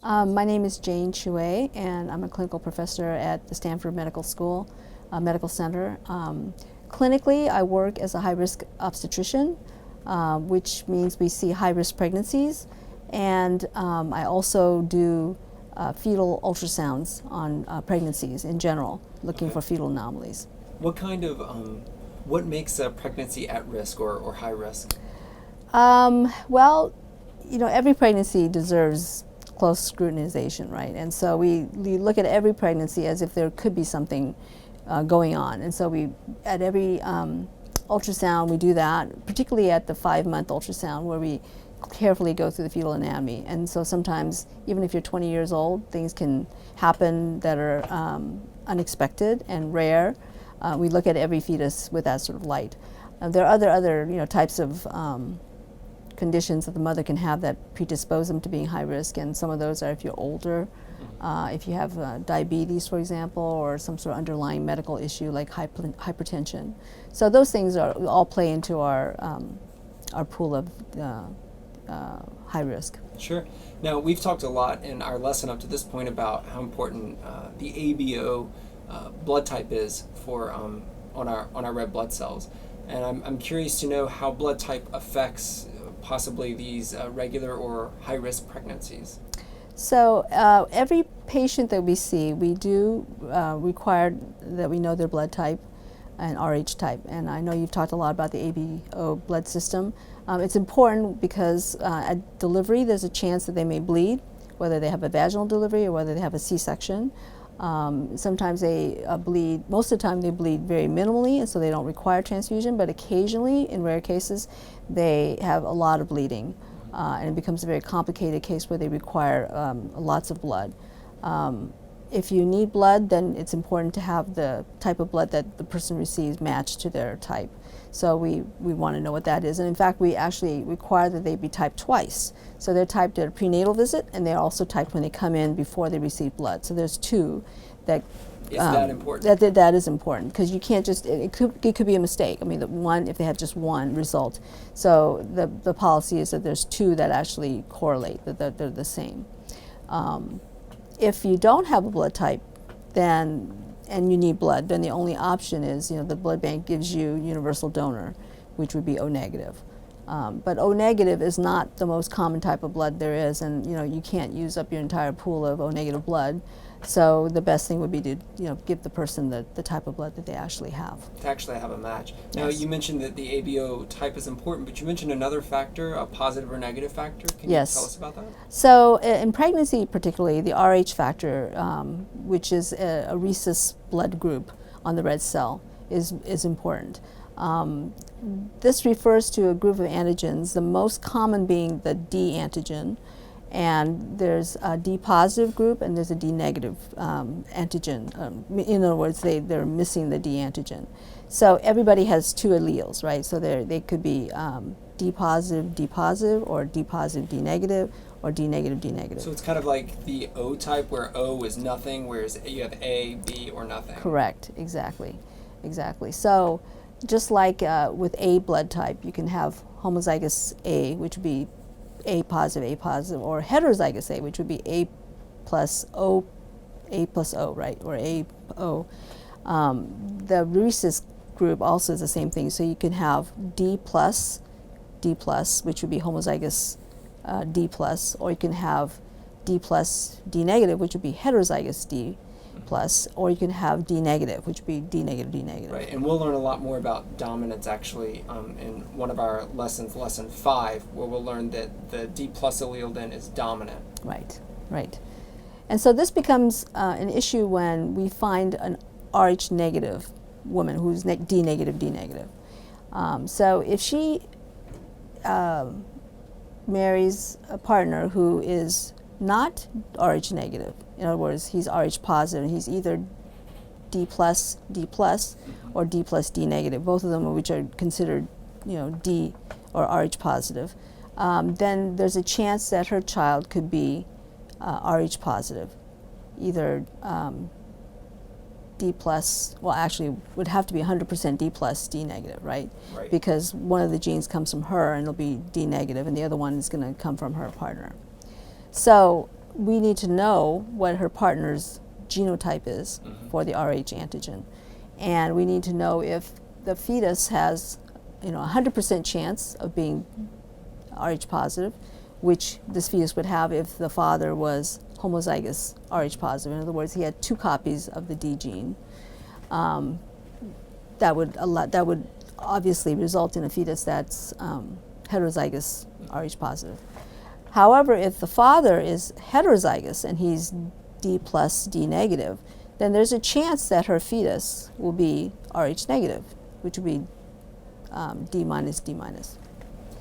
My name is Jane Chueh, and I'm a clinical professor at the Stanford Medical School, Medical Center. Clinically, I work as a high-risk obstetrician, which means we see high-risk pregnancies, and I also do fetal ultrasounds on pregnancies in general, looking for fetal anomalies. What makes a pregnancy at risk or high risk? Well, every pregnancy deserves close scrutinization, right? And so we look at every pregnancy as if there could be something going on. And so at every ultrasound, we do that, particularly at the 5-month ultrasound, where we carefully go through the fetal anatomy. And so sometimes, even if you're 20 years old, things can happen that are unexpected and rare. We look at every fetus with that sort of light. There are other types of conditions that the mother can have that predispose them to being high risk, and some of those are if you're older, if you have diabetes, for example, or some sort of underlying medical issue like hypertension. So those things all play into our pool of high risk. Sure. Now, we've talked a lot in our lesson up to this point about how important the ABO blood type is for on our red blood cells, and I'm curious to know how blood type affects possibly these regular or high-risk pregnancies. So every patient that we see, we do require that we know their blood type and RH type. And I know you've talked a lot about the ABO blood system. It's important because at delivery there's a chance that they may bleed, whether they have a vaginal delivery or whether they have a C-section. Sometimes they bleed, most of the time they bleed very minimally, and so they don't require transfusion, but occasionally, in rare cases, they have a lot of bleeding, and it becomes a very complicated case where they require lots of blood. If you need blood, then it's important to have the type of blood that the person receives matched to their type. So we want to know what that is. And in fact, we actually require that they be typed twice. So they're typed at a prenatal visit, and they're also typed when they come in before they receive blood. So there's two that is that important? That is important, because you can't just, it could be a mistake. I mean, if they have just one result. So the policy is that there's two that actually correlate, that they're the same. If you don't have a blood type, and you need blood, then the only option is, the blood bank gives you universal donor, which would be O negative. But O negative is not the most common type of blood there is, and you can't use up your entire pool of O negative blood. So the best thing would be to give the person the type of blood that they actually have. To actually have a match. Now, Yes. You mentioned that the ABO type is important, but you mentioned another factor, a positive or negative factor. Can Yes. you tell us about that? So in pregnancy particularly, the RH factor, which is a rhesus blood group on the red cell, is important. This refers to a group of antigens, the most common being the D antigen, and there's a D positive group and there's a D negative antigen. In other words, they're missing the D antigen. So everybody has two alleles, right? So they could be D positive, or D positive, D negative, or D negative, D negative. So it's kind of like the O type, where O is nothing, whereas you have A, B, or nothing. Correct, exactly. So just like with A blood type, you can have homozygous A, which would be A positive, or heterozygous A, which would be A plus O, right, or A O. The rhesus group also is the same thing. So you can have D plus, which would be homozygous D plus, or you can have D plus, D negative, which would be heterozygous D plus, or you can have D negative, which would be D negative, D negative. Right, and we'll learn a lot more about dominance actually in one of our lessons, lesson 5, where we'll learn that the D plus allele then is dominant. Right. And so this becomes an issue when we find an Rh negative woman who's D negative. So if she marries a partner who is not Rh negative, in other words, he's Rh positive, and he's either D plus, or D plus D negative, both of them which are considered, D or Rh positive, then there's a chance that her child could be Rh positive, either D plus, well actually would have to be 100% D plus D negative, right? Right. Because one of the genes comes from her and it'll be D negative, and the other one is going to come from her partner. So we need to know what her partner's genotype is for the Rh antigen. And we need to know if the fetus has, 100% chance of being Rh positive, which this fetus would have if the father was homozygous Rh positive. In other words, he had 2 copies of the D gene. That would obviously result in a fetus that's heterozygous Rh positive. However, if the father is heterozygous and he's D plus D negative, then there's a chance that her fetus will be Rh negative, which would be D minus D minus.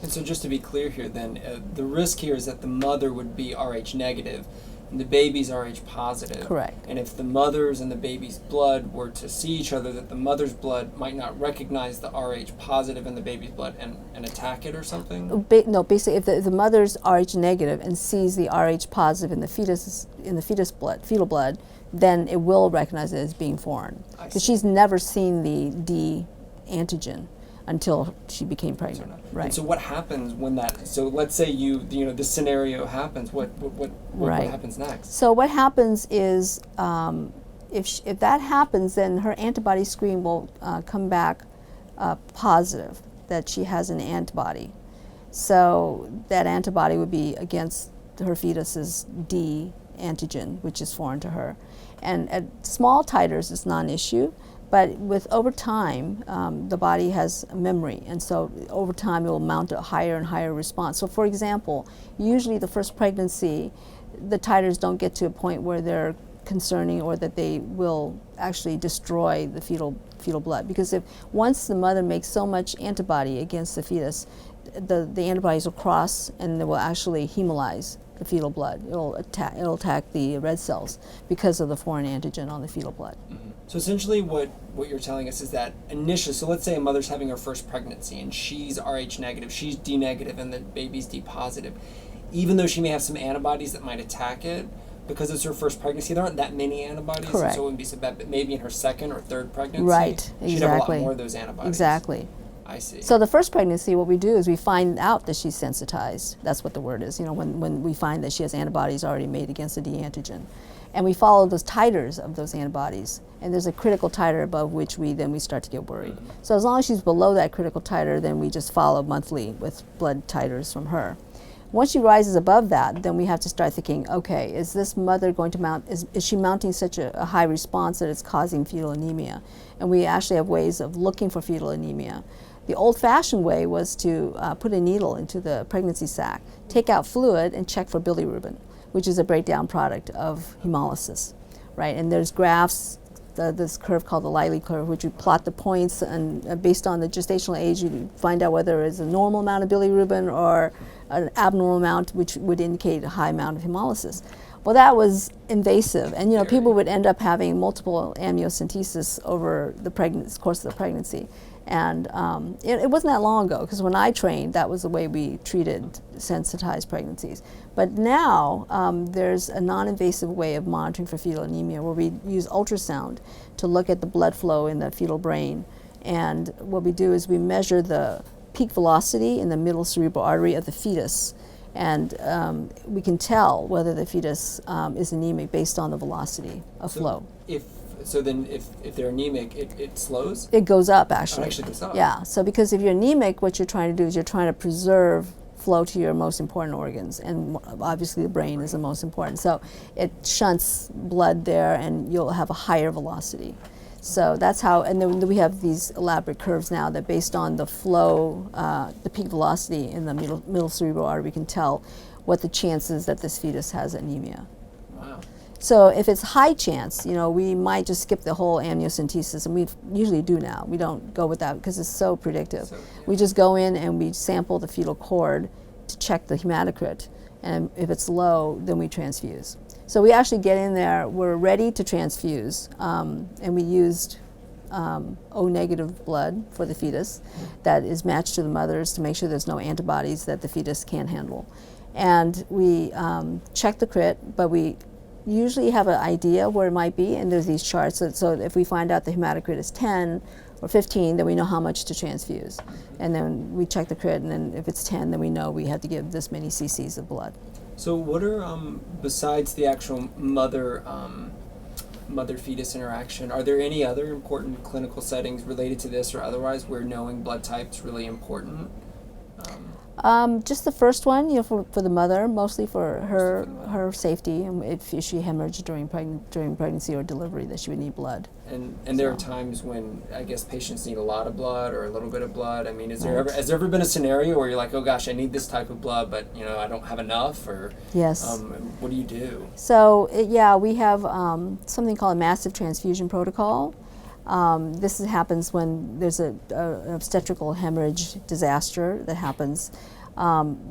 And so just to be clear here then, the risk here is that the mother would be Rh negative and the baby's Rh positive. Correct. And if the mother's and the baby's blood were to see each other, that the mother's blood might not recognize the Rh positive in the baby's blood and attack it or something? No, basically, if the mother's Rh negative and sees the Rh positive in the fetus blood, fetal blood, then it will recognize it as being foreign, because she's never seen the D antigen until she became pregnant. Right. And so what happens when that? So let's say this scenario happens. What happens next? So what happens is, if that happens, then her antibody screen will come back positive, that she has an antibody. So that antibody would be against her fetus's D antigen, which is foreign to her. And at small titers, it's not an issue. But over time, the body has a memory, and so over time it will mount a higher and higher response. So for example, usually the first pregnancy, the titers don't get to a point where they're concerning or that they will actually destroy the fetal blood. Because once the mother makes so much antibody against the fetus, the antibodies will cross and they will actually hemolyze the fetal blood. It'll attack the red cells because of the foreign antigen on the fetal blood. Mm-hmm. So essentially what you're telling us is that initially, so let's say a mother's having her first pregnancy and she's Rh negative, she's D negative, and the baby's D positive. Even though she may have some antibodies that might attack it, because it's her first pregnancy, there aren't that many antibodies. Correct. So it wouldn't be so bad, but maybe in her second or third pregnancy, right, she'd have a lot more of those antibodies. Exactly. I see. So the first pregnancy, what we do is we find out that she's sensitized. That's what the word is, when we find that she has antibodies already made against the D antigen. And we follow those titers of those antibodies. And there's a critical titer above which we start to get worried. Mm-hmm. So as long as she's below that critical titer, then we just follow monthly with blood titers from her. Once she rises above that, then we have to start thinking, okay, is this mother going to mount, is she mounting such a high response that it's causing fetal anemia? And we actually have ways of looking for fetal anemia. The old-fashioned way was to put a needle into the pregnancy sac, take out fluid, and check for bilirubin, which is a breakdown product of hemolysis, right? And there's graphs, this curve called the Liley curve, which you plot the points, and based on the gestational age, you find out whether it's a normal amount of bilirubin or an abnormal amount, which would indicate a high amount of hemolysis. Well, that was invasive, and people would end up having multiple amniocentesis over the course of the pregnancy. And it wasn't that long ago, because when I trained, that was the way we treated sensitized pregnancies. But now there's a non-invasive way of monitoring for fetal anemia, where we use ultrasound to look at the blood flow in the fetal brain. And what we do is we measure the peak velocity in the middle cerebral artery of the fetus. And we can tell whether the fetus is anemic based on the velocity of flow. So then if they're anemic, it slows? It goes up, actually. Oh, it actually goes up. Yeah, so because if you're anemic, what you're trying to do is you're trying to preserve flow to your most important organs, and obviously the brain is the most important. So it shunts blood there, and you'll have a higher velocity. So that's how, and then we have these elaborate curves now that based on the flow, the peak velocity in the middle cerebral artery, we can tell what the chances that this fetus has anemia. Wow. So if it's high chance, we might just skip the whole amniocentesis, and we usually do now. We don't go with that because it's so predictive. We just go in and we sample the fetal cord to check the hematocrit, and if it's low, then we transfuse. So we actually get in there, we're ready to transfuse, and we used O negative blood for the fetus that is matched to the mother's to make sure there's no antibodies that the fetus can't handle. And we check the crit, but we usually have an idea where it might be, and there's these charts. So if we find out the hematocrit is 10 or 15, then we know how much to transfuse. And then we check the crit, and then if it's 10, then we know we have to give this many cc's of blood. So what are besides the actual mother fetus interaction, are there any other important clinical settings related to this or otherwise where knowing blood type is really important? Just the first one, for the mother, mostly for her the mother. her safety, and if she hemorrhaged during pregnancy or delivery, that she would need blood. And there are times when I guess patients need a lot of blood or a little bit of blood. I mean, has there Right. ever been a scenario where you're like, oh gosh, I need this type of blood, but I don't have enough, or Yes. what do you do? So we have something called a massive transfusion protocol. This happens when there's an obstetrical hemorrhage disaster that happens.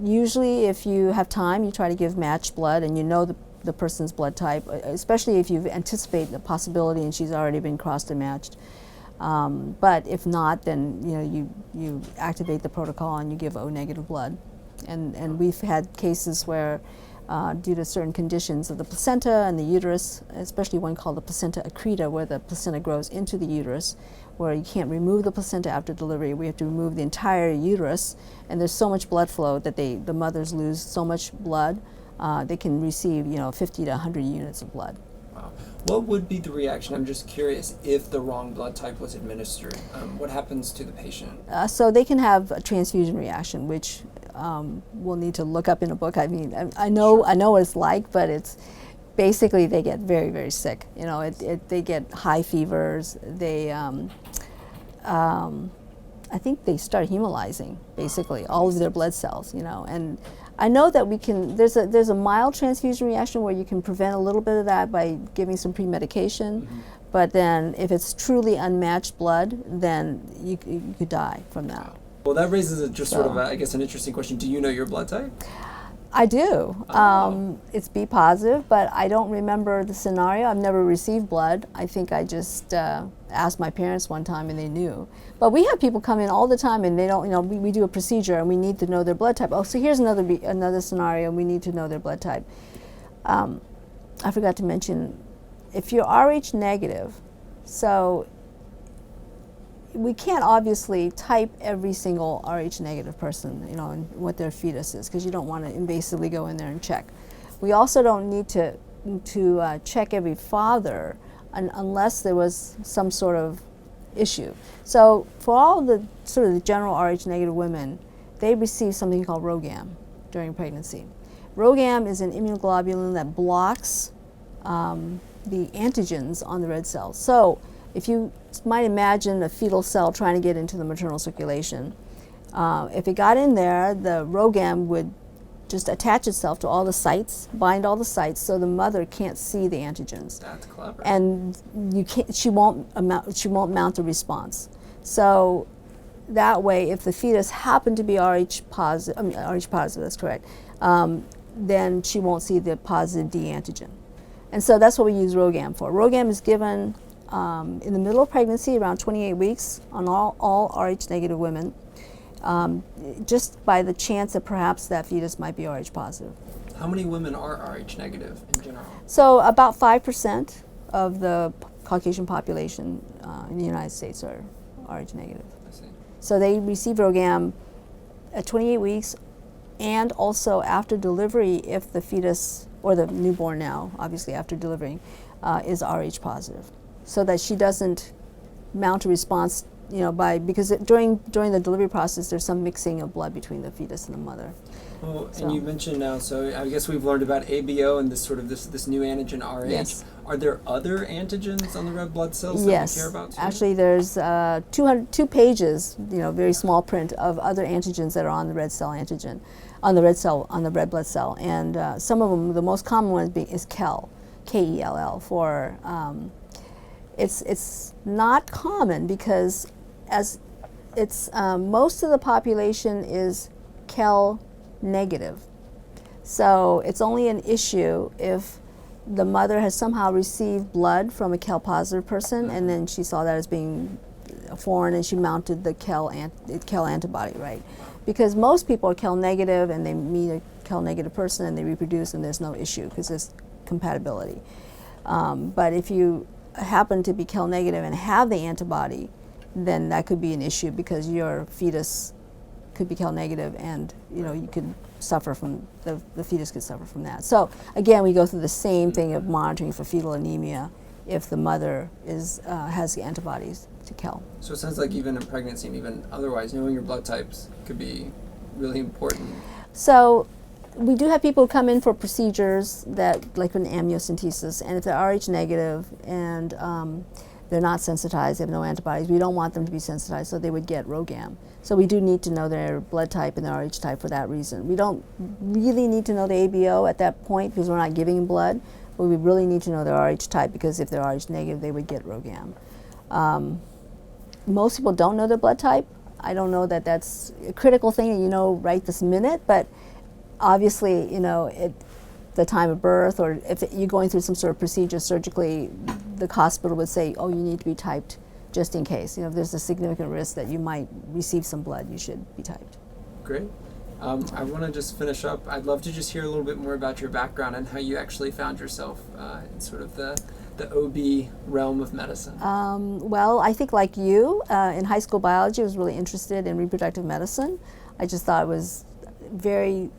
Usually, if you have time, you try to give matched blood, and you know the person's blood type, especially if you anticipate the possibility and she's already been crossed and matched. But if not, then you activate the protocol and you give O-negative blood. And we've had cases where, due to certain conditions of the placenta and the uterus, especially one called the placenta accreta, where the placenta grows into the uterus, where you can't remove the placenta after delivery. We have to remove the entire uterus, and there's so much blood flow that the mothers lose so much blood, they can receive 50 to 100 units of blood. Wow. What would be the reaction? I'm just curious if the wrong blood type was administered. What happens to the patient? So they can have a transfusion reaction, which we'll need to look up in a book. I mean, I know what it's like, but it's basically they get very, very sick. They get high fevers. They, I think they start hemolyzing basically all of their blood cells. And I know that we can. There's a mild transfusion reaction where you can prevent a little bit of that by giving some pre-medication. Mm-hmm. But then, if it's truly unmatched blood, then you could die from that. Well, that raises sort of, I guess, an interesting question. Do you know your blood type? I do. Oh. It's B positive, but I don't remember the scenario. I've never received blood. I think I just asked my parents one time and they knew. But we have people come in all the time and they don't, we do a procedure and we need to know their blood type. Oh, so here's another scenario. We need to know their blood type. I forgot to mention, if you're Rh negative, so we can't obviously type every single Rh negative person, and what their fetus is, because you don't want to invasively go in there and check. We also don't need to check every father unless there was some sort of issue. So for all the sort of the general Rh negative women, they receive something called Rhogam during pregnancy. Rhogam is an immunoglobulin that blocks the antigens on the red cells. So if you might imagine a fetal cell trying to get into the maternal circulation, if it got in there, the Rhogam would just attach itself to all the sites, bind all the sites, so the mother can't see the antigens. That's clever. And she won't mount a response. So that way, if the fetus happened to be Rh positive, that's correct, then she won't see the positive D antigen. And so that's what we use Rhogam for. Rhogam is given in the middle of pregnancy, around 28 weeks, on all Rh negative women, just by the chance that perhaps that fetus might be Rh positive. How many women are Rh negative in general? So about 5% of the Caucasian population in the United States are Rh negative. I see. So they receive Rhogam at 28 weeks and also after delivery if the fetus, or the newborn now, obviously after delivering, is Rh positive, so that she doesn't mount a response, because during the delivery process there's some mixing of blood between the fetus and the mother. Well, and you mentioned now, so I guess we've learned about ABO and this new antigen Rh. Yes. Are there other antigens on the red blood cells that Yes. we care about too? Actually, there's 2 pages, very small print of other antigens that are on the red cell antigen, on the red blood cell, and some of them, the most common one is KELL, K-E-L-L, for. It's not common because as it's most of the population is KELL negative. So it's only an issue if the mother has somehow received blood from a KELL positive person and then she saw that as being foreign and she mounted the KELL antibody, right? Because most people are KELL negative and they meet a KELL negative person and they reproduce and there's no issue because there's compatibility. But if you happen to be KELL negative and have the antibody, then that could be an issue because your fetus could be KEL negative, and you could suffer from the fetus could suffer from that. So again, we go through the same thing of monitoring for fetal anemia if the mother has the antibodies to KEL. So it sounds like even in pregnancy and even otherwise, knowing your blood types could be really important. So we do have people come in for procedures that, like an amniocentesis, and if they're Rh negative and they're not sensitized, they have no antibodies, we don't want them to be sensitized, so they would get Rhogam. So we do need to know their blood type and their Rh type for that reason. We don't really need to know the ABO at that point because we're not giving them blood, but we really need to know their Rh type because if they're Rh negative, they would get Rhogam. Most people don't know their blood type. I don't know that that's a critical thing that you know right this minute, but obviously, the time of birth, or if you're going through some sort of procedure surgically, the hospital would say, oh, you need to be typed just in case. If there's a significant risk that you might receive some blood, you should be typed. Great. I want to just finish up. I'd love to just hear a little bit more about your background and how you actually found yourself in sort of the OB realm of medicine. Well, I think like you, in high school biology, I was really interested in reproductive medicine. I just thought it was very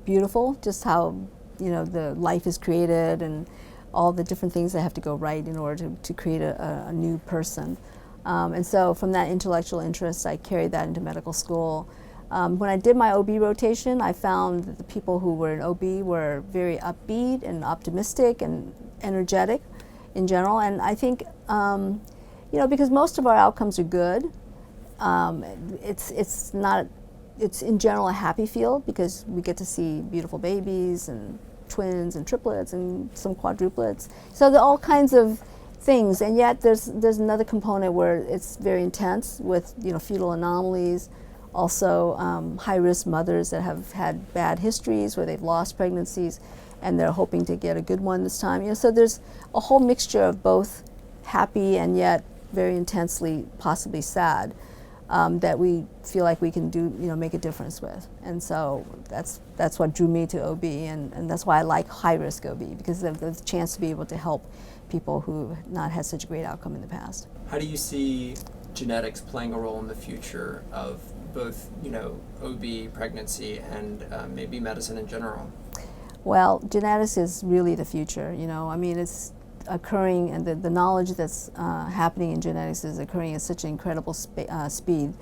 beautiful, just how the life is created and all the different things that have to go right in order to create a new person. And so from that intellectual interest, I carried that into medical school. When I did my OB rotation, I found that the people who were in OB were very upbeat and optimistic and energetic in general. And I think, because most of our outcomes are good, it's in general a happy field because we get to see beautiful babies and twins and triplets and some quadruplets. So there are all kinds of things, and yet there's another component where it's very intense with fetal anomalies, also high-risk mothers that have had bad histories where they've lost pregnancies and they're hoping to get a good one this time. So there's a whole mixture of both happy and yet very intensely possibly sad. That we feel like we can do, make a difference with. And so that's what drew me to OB, and that's why I like high-risk OB, because of the chance to be able to help people who have not had such a great outcome in the past. How do you see genetics playing a role in the future of both, OB, pregnancy, and maybe medicine in general? Well, genetics is really the future, it's occurring, and the knowledge that's happening in genetics is occurring at such an incredible speed.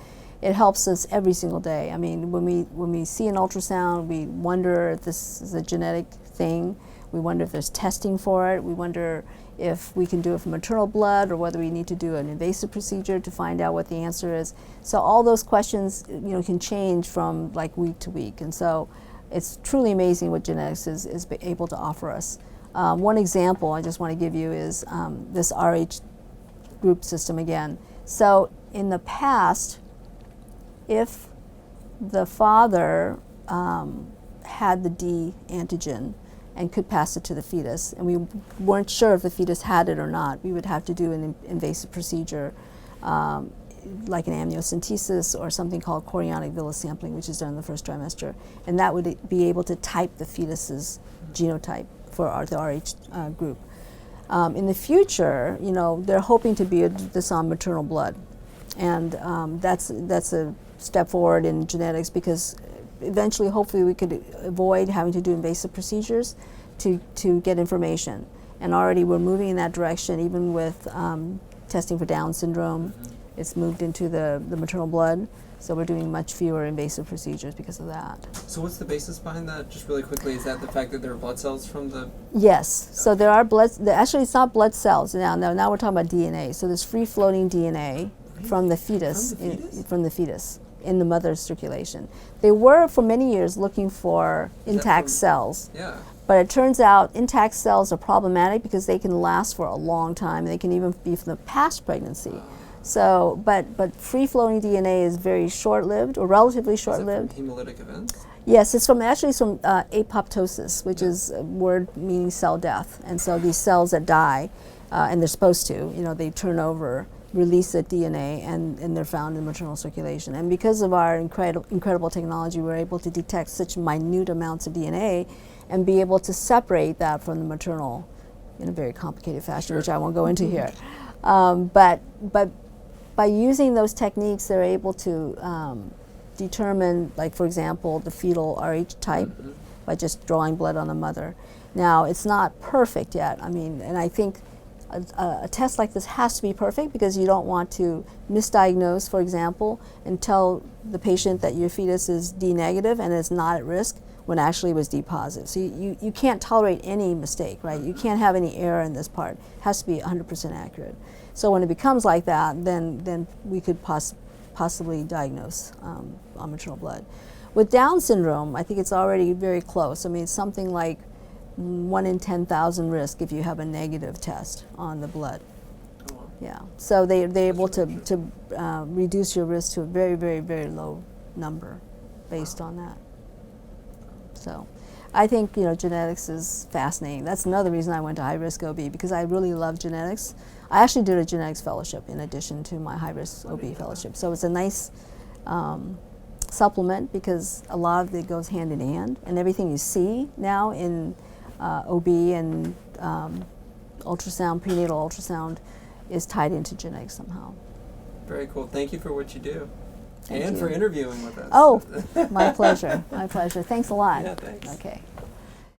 It helps us every single day. I mean, when we see an ultrasound, we wonder if this is a genetic thing. We wonder if there's testing for it. We wonder if we can do it from maternal blood or whether we need to do an invasive procedure to find out what the answer is. So all those questions, can change from like week to week. And so it's truly amazing what genetics is able to offer us. One example I just want to give you is this Rh group system again. So in the past, if the father had the D antigen and could pass it to the fetus, and we weren't sure if the fetus had it or not, we would have to do an invasive procedure like an amniocentesis or something called chorionic villus sampling, which is done in the first trimester, and that would be able to type the fetus's genotype for the Rh group. In the future, they're hoping to be this on maternal blood, and that's a step forward in genetics because eventually, hopefully, we could avoid having to do invasive procedures to get information. And already we're moving in that direction, even with testing for Down syndrome. Mm-hmm. It's moved into the maternal blood. So we're doing much fewer invasive procedures because of that. So what's the basis behind that? Just really quickly, is that the fact that there are blood cells from the... Yes. Okay. So there are actually it's not blood cells. Now we're talking about DNA. So there's free-floating DNA from the fetus. From the fetus in the mother's circulation. They were for many years looking for intact cells. Yeah. But it turns out intact cells are problematic because they can last for a long time. They can even be from the past pregnancy. So, but free-floating DNA is very short-lived, or relatively short-lived. Is it from hemolytic events? Yes, it's from apoptosis, which is a word meaning cell death. And so these cells that die, and they're supposed to, they turn over, release the DNA, and they're found in maternal circulation. And because of our incredible technology, we're able to detect such minute amounts of DNA and be able to separate that from the maternal in a very complicated fashion, sure, which I won't go into here. But by using those techniques, they're able to determine, like for example, the fetal Rh type by just drawing blood on the mother. Now, it's not perfect yet. I mean, and I think a test like this has to be perfect because you don't want to misdiagnose, for example, and tell the patient that your fetus is D negative and is not at risk when actually it was D positive. So you can't tolerate any mistake, right? You can't have any error in this part. It has to be 100% accurate. So when it becomes like that, then we could possibly diagnose on maternal blood. With Down syndrome, I think it's already very close. I mean, it's something like 1 in 10,000 risk if you have a negative test on the blood. Oh, wow. Yeah, so they're able to reduce your risk to a very, very, very low number based on that. So I think, you know, genetics is fascinating. That's another reason I went to high-risk OB, because I really love genetics. I actually did a genetics fellowship in addition to my high-risk OB fellowship. So it's a nice supplement because a lot of it goes hand in hand, and everything you see now in OB and ultrasound, prenatal ultrasound, is tied into genetics somehow. Very cool. Thank you for what you do. Thank and you. for interviewing with us. Oh, my pleasure. My pleasure. Thanks a lot. Yeah, thanks. Okay.